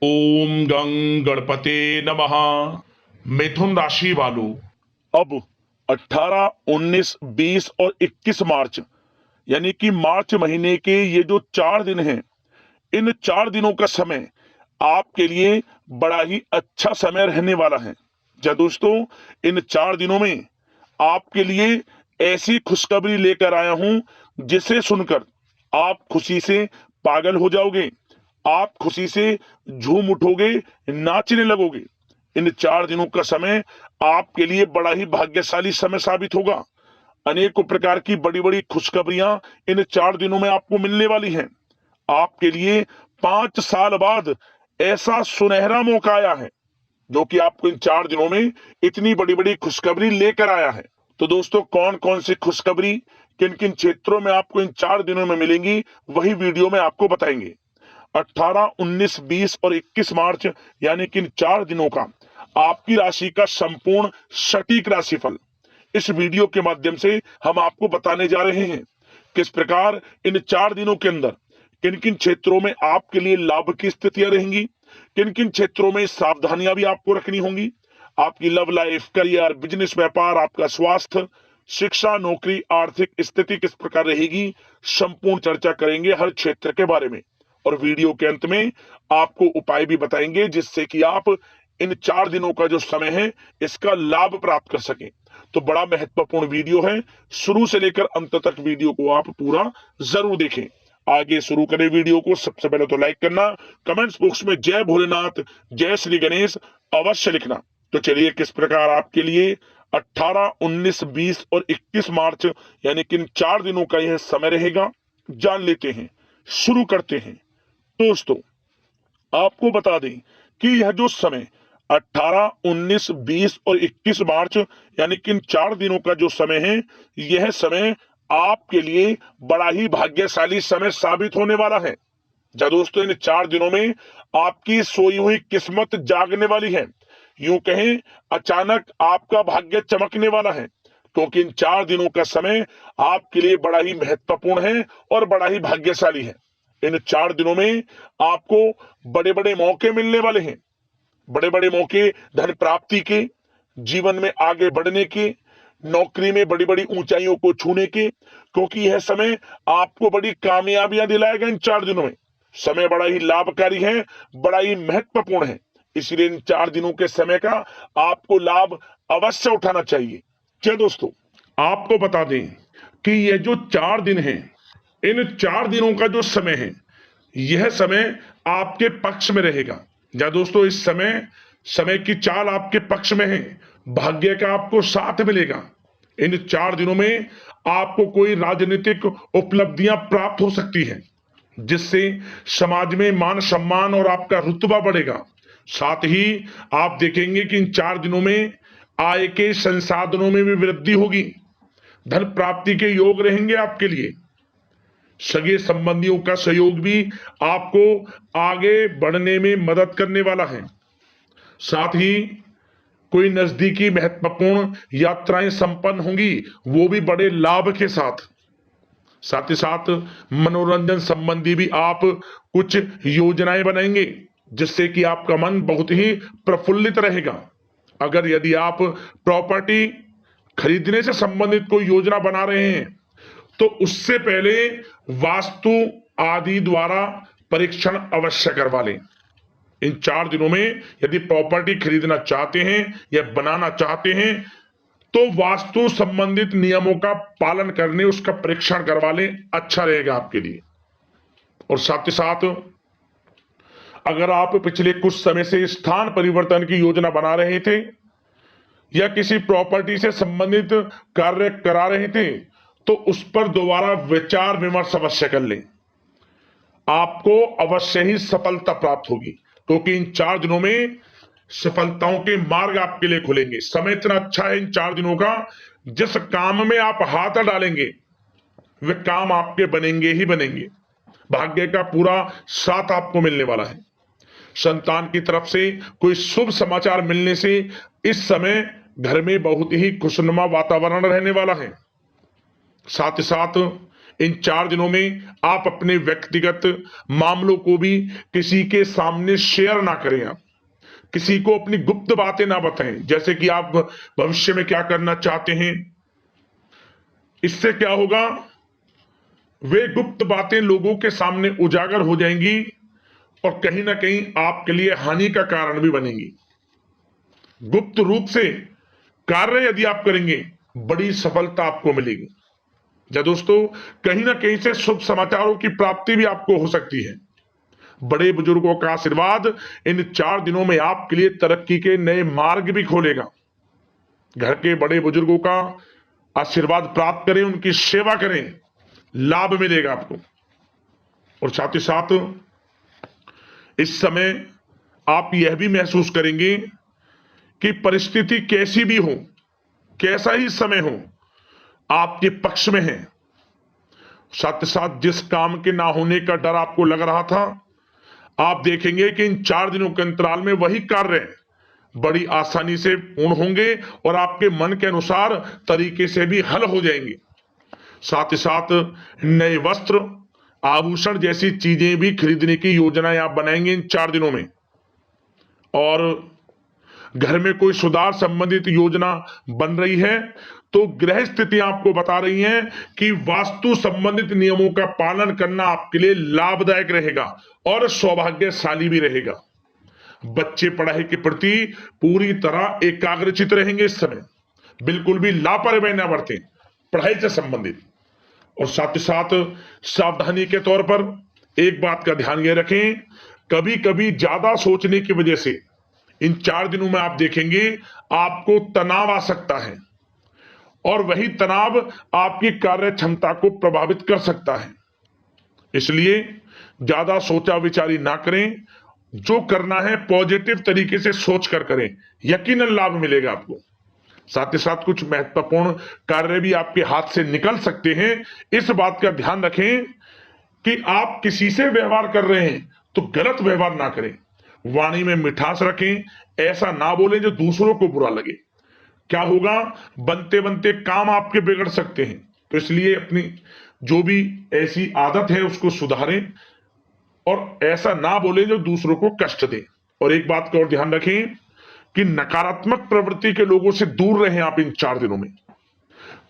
ओम गं गणपते नमः। मिथुन राशि वालों, अब 18, 19, 20 और 21 मार्च यानी कि मार्च महीने के ये जो 4 दिन हैं, इन 4 दिनों का समय आपके लिए बड़ा ही अच्छा समय रहने वाला है। जी दोस्तों, इन 4 दिनों में आपके लिए ऐसी खुशखबरी लेकर आया हूं जिसे सुनकर आप खुशी से पागल हो जाओगे, आप खुशी से झूम उठोगे, नाचने लगोगे। इन 4 दिनों का समय आपके लिए बड़ा ही भाग्यशाली समय साबित होगा। अनेकों प्रकार की बड़ी बड़ी खुशखबरियां इन 4 दिनों में आपको मिलने वाली हैं। आपके लिए 5 साल बाद ऐसा सुनहरा मौका आया है जो कि आपको इन 4 दिनों में इतनी बड़ी बड़ी खुशखबरी लेकर आया है। तो दोस्तों, कौन कौन सी खुशखबरी किन किन क्षेत्रों में आपको इन 4 दिनों में मिलेंगी, वही वीडियो में आपको बताएंगे। 18, 19, 20 और 21 मार्च यानी कि इन 4 दिनों का आपकी राशि का संपूर्ण सटीक राशिफल इस वीडियो के माध्यम से हम आपको बताने जा रहे हैं। किस प्रकार इन 4 दिनों के अंदर किन किन क्षेत्रों में आपके लिए लाभ की स्थितियां रहेंगी, किन किन क्षेत्रों में सावधानियां भी आपको रखनी होंगी। आपकी लव लाइफ, करियर, बिजनेस, व्यापार, आपका स्वास्थ्य, शिक्षा, नौकरी, आर्थिक स्थिति किस प्रकार रहेगी, संपूर्ण चर्चा करेंगे हर क्षेत्र के बारे में। और वीडियो के अंत में आपको उपाय भी बताएंगे जिससे कि आप इन 4 दिनों का जो समय है इसका लाभ प्राप्त कर सकें। तो बड़ा महत्वपूर्ण वीडियो है, शुरू से लेकर अंत तक वीडियो को आप पूरा जरूर देखें। आगे शुरू करें वीडियो को। सबसे पहले तो लाइक करना, कमेंट्स बॉक्स में जय भोलेनाथ, जय श्री गणेश अवश्य लिखना। तो चलिए, किस प्रकार आपके लिए 18, 19, 20 और 21 मार्च यानी कि इन 4 दिनों का यह समय रहेगा, जान लेते हैं, शुरू करते हैं। दोस्तों, आपको बता दें कि यह जो समय 18, 19, 20 और 21 मार्च यानी कि इन 4 दिनों का जो समय है, यह समय आपके लिए बड़ा ही भाग्यशाली समय साबित होने वाला है। जा दोस्तों, इन 4 दिनों में आपकी सोई हुई किस्मत जागने वाली है। यूं कहें, अचानक आपका भाग्य चमकने वाला है, क्योंकि इन 4 दिनों का समय आपके लिए बड़ा ही महत्वपूर्ण है और बड़ा ही भाग्यशाली है। इन 4 दिनों में आपको बड़े बड़े मौके मिलने वाले हैं, बड़े बड़े मौके धन प्राप्ति के, जीवन में आगे बढ़ने के, नौकरी में बड़ी बड़ी ऊंचाइयों को छूने के, क्योंकि यह समय आपको बड़ी कामयाबियां दिलाएगा। इन 4 दिनों में समय बड़ा ही लाभकारी है, बड़ा ही महत्वपूर्ण है, इसलिए इन 4 दिनों के समय का आपको लाभ अवश्य उठाना चाहिए। क्या दोस्तों, आपको बता दें कि यह जो 4 दिन हैं, इन 4 दिनों का जो समय है, यह समय आपके पक्ष में रहेगा। या दोस्तों, इस समय समय की चाल आपके पक्ष में है, भाग्य का आपको साथ मिलेगा। इन 4 दिनों में आपको कोई राजनीतिक उपलब्धियां प्राप्त हो सकती हैं जिससे समाज में मान सम्मान और आपका रुतबा बढ़ेगा। साथ ही आप देखेंगे कि इन 4 दिनों में आय के संसाधनों में भी वृद्धि होगी, धन प्राप्ति के योग रहेंगे आपके लिए। सगे संबंधियों का सहयोग भी आपको आगे बढ़ने में मदद करने वाला है। साथ ही कोई नजदीकी महत्वपूर्ण यात्राएं संपन्न होंगी, वो भी बड़े लाभ के साथ। साथ ही साथ मनोरंजन संबंधी भी आप कुछ योजनाएं बनाएंगे जिससे कि आपका मन बहुत ही प्रफुल्लित रहेगा। अगर यदि आप प्रॉपर्टी खरीदने से संबंधित कोई योजना बना रहे हैं तो उससे पहले वास्तु आदि द्वारा परीक्षण अवश्य करवा लें। इन 4 दिनों में यदि प्रॉपर्टी खरीदना चाहते हैं या बनाना चाहते हैं तो वास्तु संबंधित नियमों का पालन करने उसका परीक्षण करवा लें, अच्छा रहेगा आपके लिए। और साथ ही साथ अगर आप पिछले कुछ समय से स्थान परिवर्तन की योजना बना रहे थे या किसी प्रॉपर्टी से संबंधित कार्य करा रहे थे तो उस पर दोबारा विचार विमर्श अवश्य कर लें, आपको अवश्य ही सफलता प्राप्त होगी, क्योंकि इन 4 दिनों में सफलताओं के मार्ग आपके लिए खुलेंगे। समय इतना अच्छा है इन 4 दिनों का, जिस काम में आप हाथ डालेंगे वे काम आपके बनेंगे ही बनेंगे। भाग्य का पूरा साथ आपको मिलने वाला है। संतान की तरफ से कोई शुभ समाचार मिलने से इस समय घर में बहुत ही खुशनुमा वातावरण रहने वाला है। साथ ही साथ इन 4 दिनों में आप अपने व्यक्तिगत मामलों को भी किसी के सामने शेयर ना करें। आप किसी को अपनी गुप्त बातें ना बताएं, जैसे कि आप भविष्य में क्या करना चाहते हैं। इससे क्या होगा, वे गुप्त बातें लोगों के सामने उजागर हो जाएंगी और कहीं ना कहीं आपके लिए हानि का कारण भी बनेंगी। गुप्त रूप से कार्य यदि आप करेंगे, बड़ी सफलता आपको मिलेगी। या दोस्तों, कहीं ना कहीं से शुभ समाचारों की प्राप्ति भी आपको हो सकती है। बड़े बुजुर्गों का आशीर्वाद इन 4 दिनों में आपके लिए तरक्की के नए मार्ग भी खोलेगा। घर के बड़े बुजुर्गों का आशीर्वाद प्राप्त करें, उनकी सेवा करें, लाभ मिलेगा आपको। और साथ ही साथ इस समय आप यह भी महसूस करेंगे कि परिस्थिति कैसी भी हो, कैसा ही समय हो, आपके पक्ष में है। साथ ही साथ जिस काम के ना होने का डर आपको लग रहा था, आप देखेंगे कि इन 4 दिनों के अंतराल में वही कार्य बड़ी आसानी से पूर्ण होंगे और आपके मन के अनुसार तरीके से भी हल हो जाएंगे। साथ ही साथ नए वस्त्र, आभूषण जैसी चीजें भी खरीदने की योजनाएं आप बनाएंगे इन 4 दिनों में। और घर में कोई सुधार संबंधित योजना बन रही है तो ग्रह स्थिति आपको बता रही है कि वास्तु संबंधित नियमों का पालन करना आपके लिए लाभदायक रहेगा और सौभाग्यशाली भी रहेगा। बच्चे पढ़ाई के प्रति पूरी तरह एकाग्रचित रहेंगे इस समय, बिल्कुल भी लापरवाही ना बरतें पढ़ाई से संबंधित। और साथ ही साथ सावधानी के तौर पर एक बात का ध्यान ये रखें, कभी कभी ज्यादा सोचने की वजह से इन 4 दिनों में आप देखेंगे आपको तनाव आ सकता है और वही तनाव आपकी कार्य क्षमता को प्रभावित कर सकता है। इसलिए ज्यादा सोचा विचारी ना करें, जो करना है पॉजिटिव तरीके से सोच कर करें, यकीनन लाभ मिलेगा आपको। साथ ही साथ कुछ महत्वपूर्ण कार्य भी आपके हाथ से निकल सकते हैं। इस बात का ध्यान रखें कि आप किसी से व्यवहार कर रहे हैं तो गलत व्यवहार ना करें, वाणी में मिठास रखें, ऐसा ना बोलें जो दूसरों को बुरा लगे। क्या होगा, बनते बनते काम आपके बिगड़ सकते हैं। तो इसलिए अपनी जो भी ऐसी आदत है उसको सुधारें और ऐसा ना बोलें जो दूसरों को कष्ट दे। और एक बात का और ध्यान रखें कि नकारात्मक प्रवृत्ति के लोगों से दूर रहें आप इन 4 दिनों में,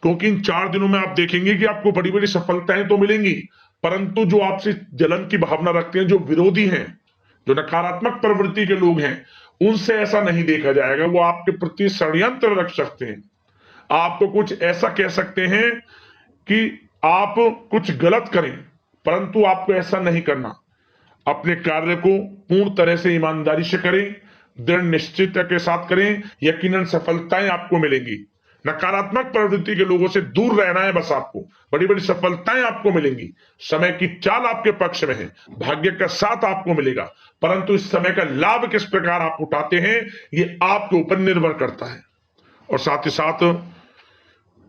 क्योंकि इन 4 दिनों में आप देखेंगे कि आपको बड़ी बड़ी सफलताएं तो मिलेंगी, परंतु जो आपसे जलन की भावना रखते हैं, जो विरोधी हैं, जो नकारात्मक प्रवृत्ति के लोग हैं, उनसे ऐसा नहीं देखा जाएगा। वो आपके प्रति षड्यंत्र रख सकते हैं, आपको कुछ ऐसा कह सकते हैं कि आप कुछ गलत करें, परंतु आपको ऐसा नहीं करना। अपने कार्य को पूर्ण तरह से ईमानदारी से करें, दृढ़ निश्चितता के साथ करें, यकीनन सफलताएं आपको मिलेंगी। नकारात्मक प्रवृत्ति के लोगों से दूर रहना है बस, आपको बड़ी बड़ी सफलताएं आपको मिलेंगी। समय की चाल आपके पक्ष में है, भाग्य का साथ आपको मिलेगा, परंतु इस समय का लाभ किस प्रकार आप उठाते हैं ये आपके ऊपर निर्भर करता है। और साथ ही साथ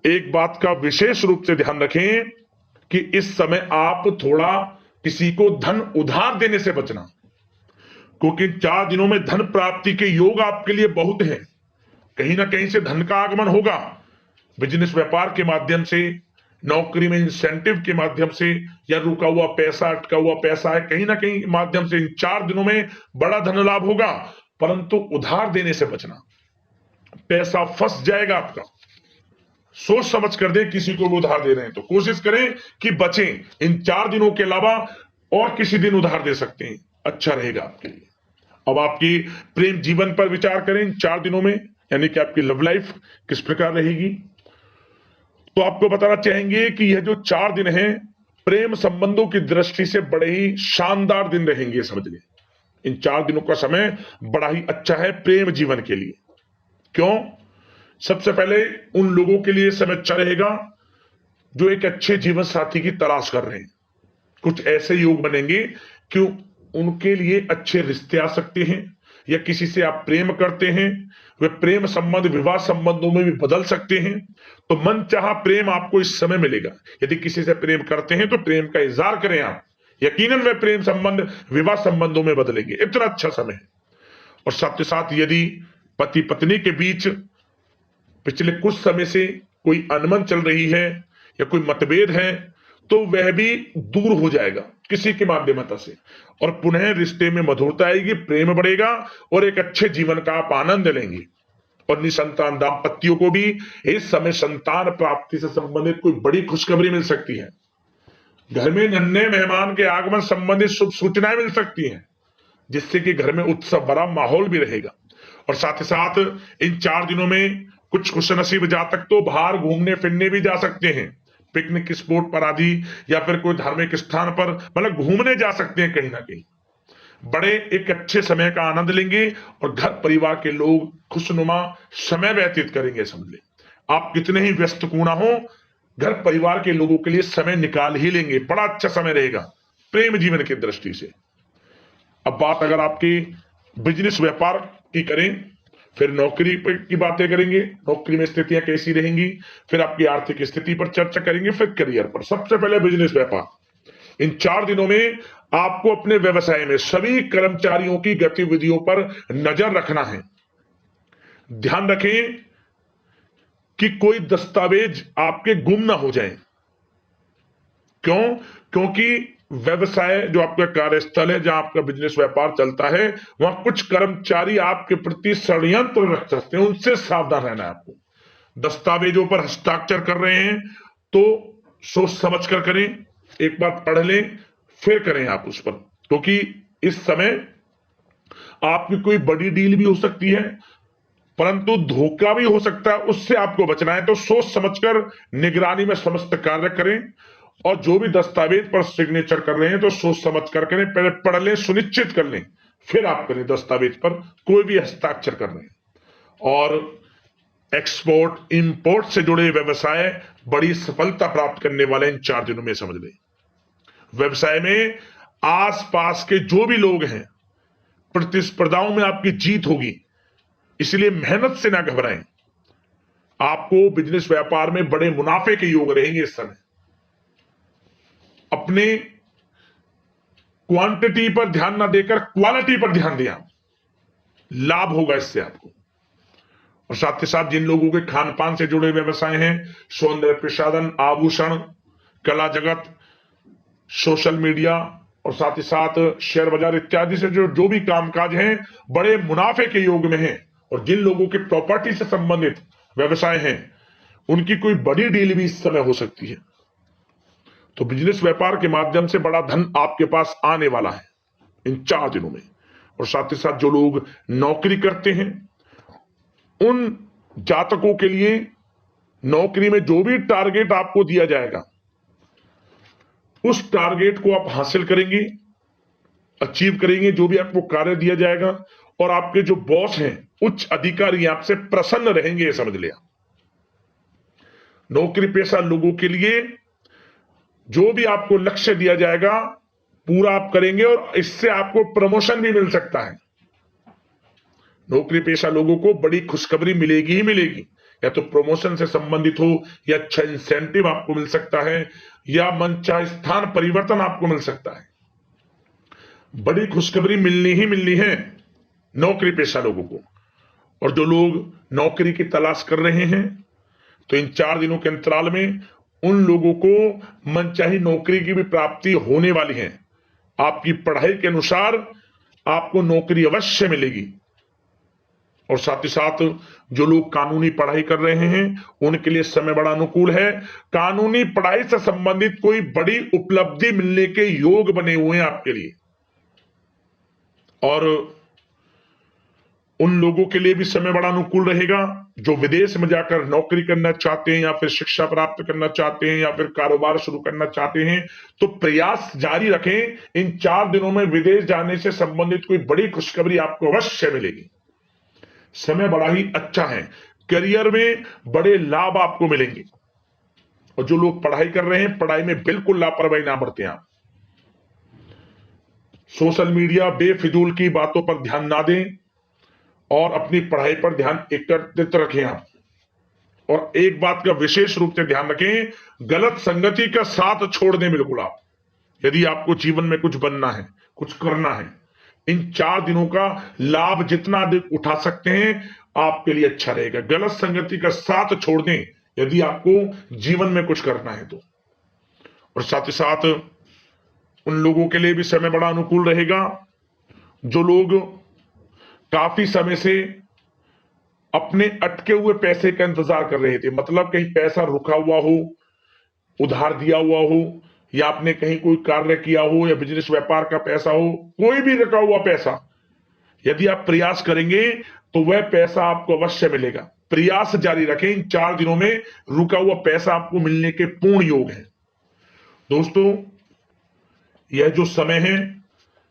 एक बात का विशेष रूप से ध्यान रखें कि इस समय आप थोड़ा किसी को धन उधार देने से बचना, क्योंकि 4 दिनों में धन प्राप्ति के योग आपके लिए बहुत हैं। कहीं ना कहीं से धन का आगमन होगा, बिजनेस व्यापार के माध्यम से, नौकरी में इंसेंटिव के माध्यम से, या रुका हुआ पैसा, अटका हुआ पैसा है, कहीं ना कहीं माध्यम से इन 4 दिनों में बड़ा धन लाभ होगा। परंतु उधार देने से बचना, पैसा फंस जाएगा आपका। सोच समझ कर दें, किसी को भी उधार दे रहे हैं तो कोशिश करें कि बचें। इन 4 दिनों के अलावा और किसी दिन उधार दे सकते हैं, अच्छा रहेगा आपके लिए। अब आपकी प्रेम जीवन पर विचार करें इन 4 दिनों में, यानी कि आपकी लव लाइफ किस प्रकार रहेगी। तो आपको बताना चाहेंगे कि यह जो 4 दिन हैं प्रेम संबंधों की दृष्टि से बड़े ही शानदार दिन रहेंगे, समझिए। इन 4 दिनों का समय बड़ा ही अच्छा है प्रेम जीवन के लिए। क्यों? सबसे पहले उन लोगों के लिए समय अच्छा रहेगा जो एक अच्छे जीवन साथी की तलाश कर रहे हैं। कुछ ऐसे योग बनेंगे कि उनके लिए अच्छे रिश्ते आ सकते हैं, या किसी से आप प्रेम करते हैं, वे प्रेम संबंध विवाह संबंधों में भी बदल सकते हैं। तो मन चाहा प्रेम आपको इस समय मिलेगा। यदि किसी से प्रेम करते हैं तो प्रेम का इजहार करें आप, यकीनन वे प्रेम संबंध विवाह संबंधों में बदलेंगे। इतना अच्छा समय है। और साथ ही साथ यदि पति पत्नी के बीच पिछले कुछ समय से कोई अनबन चल रही है या कोई मतभेद है, तो वह भी दूर हो जाएगा किसी के माध्यमता से, और पुनः रिश्ते में मधुरता आएगी, प्रेम बढ़ेगा और एक अच्छे जीवन का आप आनंद लेंगे। और निसंतान दाम्पत्यों को भी इस समय संतान प्राप्ति से संबंधित कोई बड़ी खुशखबरी मिल सकती है। घर में नन्हे मेहमान के आगमन संबंधित शुभ सूचनाएं मिल सकती हैं, जिससे कि घर में उत्सव भरा माहौल भी रहेगा। और साथ ही साथ इन 4 दिनों में कुछ खुशनसीब जातक तो बाहर घूमने फिरने भी जा सकते हैं, पिकनिक स्पॉट पर आदि, या फिर कोई धार्मिक स्थान पर मतलब घूमने जा सकते हैं कहीं ना कहीं। बड़े एक अच्छे समय का आनंद लेंगे और घर परिवार के लोग खुशनुमा समय व्यतीत करेंगे। समझ ले, आप कितने ही व्यस्त क्यों ना हो, घर परिवार के लोगों के लिए समय निकाल ही लेंगे। बड़ा अच्छा समय रहेगा प्रेम जीवन की दृष्टि से। अब बात अगर आपकी बिजनेस व्यापार की करें, फिर नौकरी की बातें करेंगे, नौकरी में स्थितियां कैसी रहेंगी, फिर आपकी आर्थिक स्थिति पर चर्चा करेंगे, फिर करियर पर। सबसे पहले बिजनेस व्यापार। इन 4 दिनों में आपको अपने व्यवसाय में सभी कर्मचारियों की गतिविधियों पर नजर रखना है। ध्यान रखें कि कोई दस्तावेज आपके गुम ना हो जाएं। क्यों? क्योंकि व्यवसाय जो आपका कार्यस्थल है, जहां आपका बिजनेस व्यापार चलता है, वहां कुछ कर्मचारी आपके प्रति षड्यंत्र रख सकते हैं, उनसे सावधान रहना है आपको। दस्तावेजों पर हस्ताक्षर कर रहे हैं तो सोच समझ कर करें, एक बार पढ़ लें फिर करें आप उस पर, क्योंकि इस समय आपकी कोई बड़ी डील भी हो सकती है, परंतु धोखा भी हो सकता है, उससे आपको बचना है। तो सोच समझकर निगरानी में समस्त कार्य करें, और जो भी दस्तावेज पर सिग्नेचर कर रहे हैं तो सोच समझ कर करें, पहले पढ़ लें, सुनिश्चित कर लें, फिर आप करें दस्तावेज पर कोई भी हस्ताक्षर कर रहे हैं। और एक्सपोर्ट इंपोर्ट से जुड़े व्यवसाय बड़ी सफलता प्राप्त करने वाले इन 4 दिनों में। समझ लें, व्यवसाय में आसपास के जो भी लोग हैं, प्रतिस्पर्धाओं में आपकी जीत होगी, इसलिए मेहनत से ना घबराएं। आपको बिजनेस व्यापार में बड़े मुनाफे के योग रहेंगे इस समय। अपने क्वांटिटी पर ध्यान ना देकर क्वालिटी पर ध्यान दिया, लाभ होगा इससे आपको। और साथ ही साथ जिन लोगों के खान पान से जुड़े व्यवसाय हैं, सौंदर्य प्रसाधन, आभूषण, कला जगत, सोशल मीडिया और साथ ही साथ शेयर बाजार इत्यादि से जो भी कामकाज हैं, बड़े मुनाफे के योग में हैं। और जिन लोगों के प्रॉपर्टी से संबंधित व्यवसाय हैं, उनकी कोई बड़ी डील भी इस समय हो सकती है। तो बिजनेस व्यापार के माध्यम से बड़ा धन आपके पास आने वाला है इन 4 दिनों में। और साथ ही साथ जो लोग नौकरी करते हैं, उन जातकों के लिए नौकरी में जो भी टारगेट आपको दिया जाएगा, उस टारगेट को आप हासिल करेंगे, अचीव करेंगे, जो भी आपको कार्य दिया जाएगा। और आपके जो बॉस हैं, उच्च अधिकारी, आपसे प्रसन्न रहेंगे, ये समझ लिया। नौकरी पेशा लोगों के लिए जो भी आपको लक्ष्य दिया जाएगा, पूरा आप करेंगे और इससे आपको प्रमोशन भी मिल सकता है। नौकरी पेशा लोगों को बड़ी खुशखबरी मिलेगी ही मिलेगी, या तो प्रमोशन से संबंधित हो, या अच्छा इंसेंटिव आपको मिल सकता है, या मनचाहे स्थान परिवर्तन आपको मिल सकता है। बड़ी खुशखबरी मिलनी ही मिलनी है नौकरी पेशा लोगों को। और जो लोग नौकरी की तलाश कर रहे हैं, तो इन 4 दिनों के अंतराल में उन लोगों को मनचाही नौकरी की भी प्राप्ति होने वाली है। आपकी पढ़ाई के अनुसार आपको नौकरी अवश्य मिलेगी। और साथ ही साथ जो लोग कानूनी पढ़ाई कर रहे हैं, उनके लिए समय बड़ा अनुकूल है। कानूनी पढ़ाई से संबंधित कोई बड़ी उपलब्धि मिलने के योग बने हुए हैं आपके लिए। और उन लोगों के लिए भी समय बड़ा अनुकूल रहेगा जो विदेश में जाकर नौकरी करना चाहते हैं, या फिर शिक्षा प्राप्त करना चाहते हैं, या फिर कारोबार शुरू करना चाहते हैं। तो प्रयास जारी रखें। इन 4 दिनों में विदेश जाने से संबंधित कोई बड़ी खुशखबरी आपको अवश्य मिलेगी। समय बड़ा ही अच्छा है, करियर में बड़े लाभ आपको मिलेंगे। और जो लोग पढ़ाई कर रहे हैं, पढ़ाई में बिल्कुल लापरवाही ना बरतें आप। सोशल मीडिया बेफिजूल की बातों पर ध्यान ना दें और अपनी पढ़ाई पर ध्यान एकत्रित रखें आप। और एक बात का विशेष रूप से ध्यान रखें, गलत संगति का साथ छोड़ दें बिल्कुल आप, यदि आपको जीवन में कुछ बनना है, कुछ करना है। इन 4 दिनों का लाभ जितना अधिक उठा सकते हैं, आपके लिए अच्छा रहेगा। गलत संगति का साथ छोड़ दें यदि आपको जीवन में कुछ करना है तो। और साथ ही साथ उन लोगों के लिए भी समय बड़ा अनुकूल रहेगा जो लोग काफी समय से अपने अटके हुए पैसे का इंतजार कर रहे थे, मतलब कहीं पैसा रुका हुआ हो, उधार दिया हुआ हो, या आपने कहीं कोई कार्य किया हो, या बिजनेस व्यापार का पैसा हो, कोई भी रुका हुआ पैसा, यदि आप प्रयास करेंगे तो वह पैसा आपको अवश्य मिलेगा। प्रयास जारी रखें, इन 4 दिनों में रुका हुआ पैसा आपको मिलने के पूर्ण योग है। दोस्तों, यह जो समय है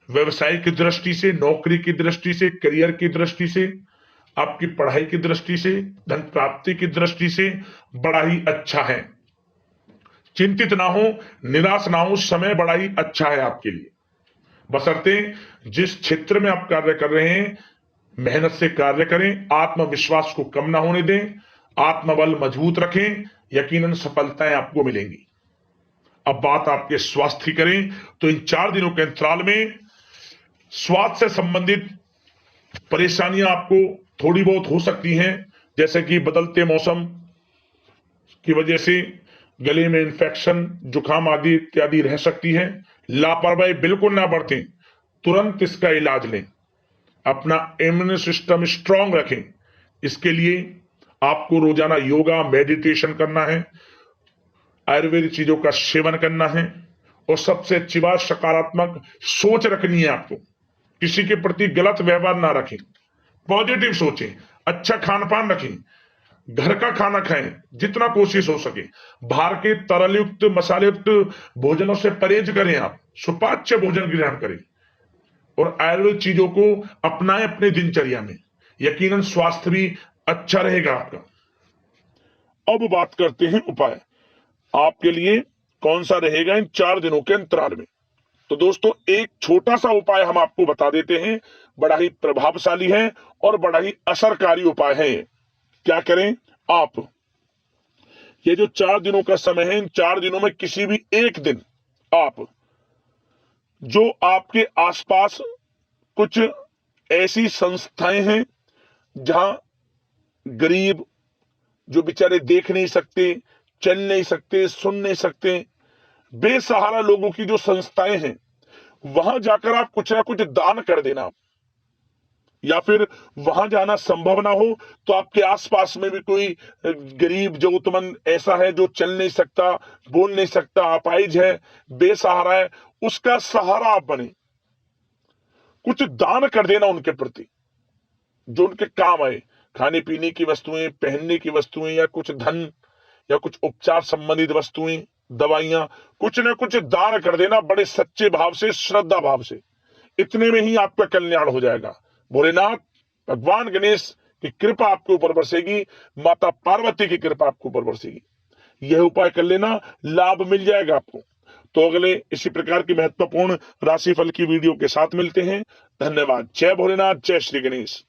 व्यवसाय की दृष्टि से, नौकरी की दृष्टि से, करियर की दृष्टि से, आपकी पढ़ाई की दृष्टि से, धन प्राप्ति की दृष्टि से बड़ा ही अच्छा है। चिंतित ना हो, निराश ना हो, समय बड़ा ही अच्छा है आपके लिए। बशर्ते जिस क्षेत्र में आप कार्य कर रहे हैं मेहनत से कार्य करें, आत्मविश्वास को कम ना होने दें, आत्मबल मजबूत रखें, यकीनन सफलताएं आपको मिलेंगी। अब बात आपके स्वास्थ्य की करें तो इन 4 दिनों के अंतराल में स्वास्थ्य से संबंधित परेशानियां आपको थोड़ी बहुत हो सकती हैं, जैसे कि बदलते मौसम की वजह से गले में इंफेक्शन, जुकाम आदि इत्यादि रह सकती है। लापरवाही बिल्कुल ना बरतें, तुरंत इसका इलाज लें, अपना इम्यून सिस्टम स्ट्रांग रखें। इसके लिए आपको रोजाना योगा, मेडिटेशन करना है, आयुर्वेदिक चीजों का सेवन करना है, और सबसे अच्छी बात सकारात्मक सोच रखनी है आपको। किसी के प्रति गलत व्यवहार ना रखें, पॉजिटिव सोचें, अच्छा खान पान रखें, घर का खाना खाएं जितना कोशिश हो सके, बाहर के तरल युक्त मसाले युक्त भोजनों से परहेज करें, आप सुपाच्य भोजन ग्रहण करें और आयुर्वेद चीजों को अपनाएं अपने दिनचर्या में, यकीनन स्वास्थ्य भी अच्छा रहेगा आपका। अब बात करते हैं उपाय आपके लिए कौन सा रहेगा इन 4 दिनों के अंतराल में। तो दोस्तों, एक छोटा सा उपाय हम आपको बता देते हैं, बड़ा ही प्रभावशाली है और बड़ा ही असरकारी उपाय है। क्या करें आप, ये जो 4 दिनों का समय है, इन 4 दिनों में किसी भी एक दिन आप जो आपके आसपास कुछ ऐसी संस्थाएं हैं जहां गरीब जो बेचारे देख नहीं सकते, चल नहीं सकते, सुन नहीं सकते, बेसहारा लोगों की जो संस्थाएं हैं, वहां जाकर आप कुछ ना कुछ दान कर देना। या फिर वहां जाना संभव ना हो तो आपके आसपास में भी कोई गरीब जरूरतमंद ऐसा है जो चल नहीं सकता, बोल नहीं सकता, अपाहिज है, बेसहारा है, उसका सहारा आप बने, कुछ दान कर देना उनके प्रति जो उनके काम आए। खाने पीने की वस्तुएं, पहनने की वस्तुएं, या कुछ धन, या कुछ उपचार संबंधित वस्तुएं, दवाइयां, कुछ ना कुछ दान कर देना बड़े सच्चे भाव से, श्रद्धा भाव से। इतने में ही आपका कल्याण हो जाएगा। भोलेनाथ भगवान गणेश की कृपा आपके ऊपर बरसेगी, माता पार्वती की कृपा आपके ऊपर बरसेगी। यह उपाय कर लेना, लाभ मिल जाएगा आपको। तो अगले इसी प्रकार की महत्वपूर्ण राशिफल की वीडियो के साथ मिलते हैं। धन्यवाद। जय भोलेनाथ, जय श्री गणेश।